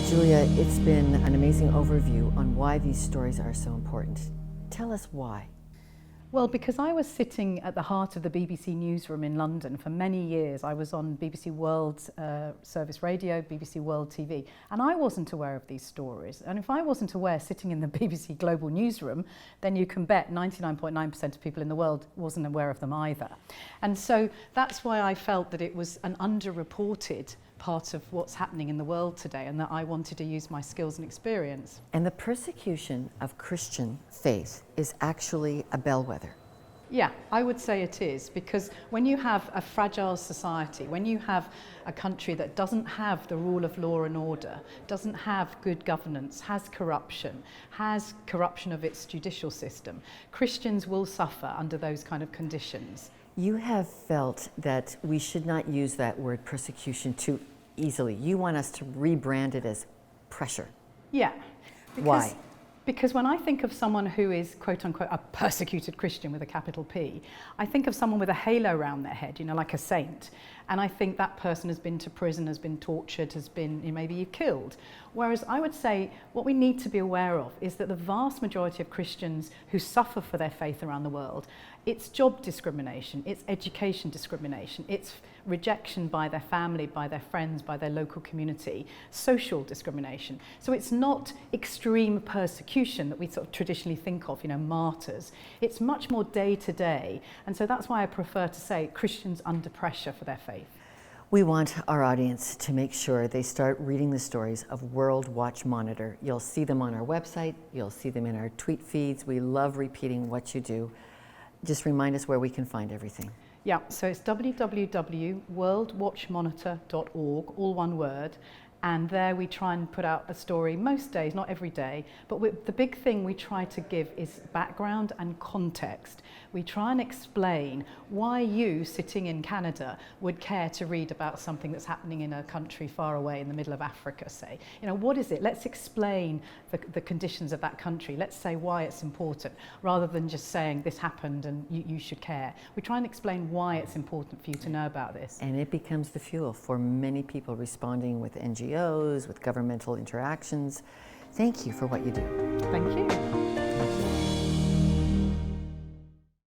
Julia, it's been an amazing overview on why these stories are so important. Tell us why. Well, because I was sitting at the heart of the BBC newsroom in London for many years. I was on BBC World Service Radio, BBC World TV, and I wasn't aware of these stories. And if I wasn't aware sitting in the BBC Global newsroom, then you can bet 99.9% of people in the world wasn't aware of them either. And so that's why I felt that it was an underreported part of what's happening in the world today, and that I wanted to use my skills and experience. And the persecution of Christian faith is actually a bellwether. Yeah, I would say it is, because when you have a fragile society, when you have a country that doesn't have the rule of law and order, doesn't have good governance, has corruption of its judicial system, Christians will suffer under those kind of conditions. You have felt that we should not use that word persecution too easily. You want us to rebrand it as pressure. Yeah. Why? Because when I think of someone who is, quote unquote, a persecuted Christian with a capital P, I think of someone with a halo around their head, like a saint. And I think that person has been to prison, has been tortured, has been maybe killed. Whereas I would say what we need to be aware of is that the vast majority of Christians who suffer for their faith around the world, it's job discrimination, it's education discrimination, it's rejection by their family, by their friends, by their local community, social discrimination. So it's not extreme persecution that we sort of traditionally think of, martyrs. It's much more day to day. And so that's why I prefer to say Christians under pressure for their faith. We want our audience to make sure they start reading the stories of World Watch Monitor. You'll see them on our website, you'll see them in our tweet feeds. We love repeating what you do. Just remind us where we can find everything. Yeah, so it's www.worldwatchmonitor.org, all one word. And there we try and put out a story most days, not every day, but the big thing we try to give is background and context. We try and explain why you, sitting in Canada, would care to read about something that's happening in a country far away in the middle of Africa, say. What is it? Let's explain the conditions of that country. Let's say why it's important, rather than just saying this happened and you should care. We try and explain why it's important for you to know about this. And it becomes the fuel for many people responding with NGOs, with governmental interactions. Thank you for what you do. Thank you.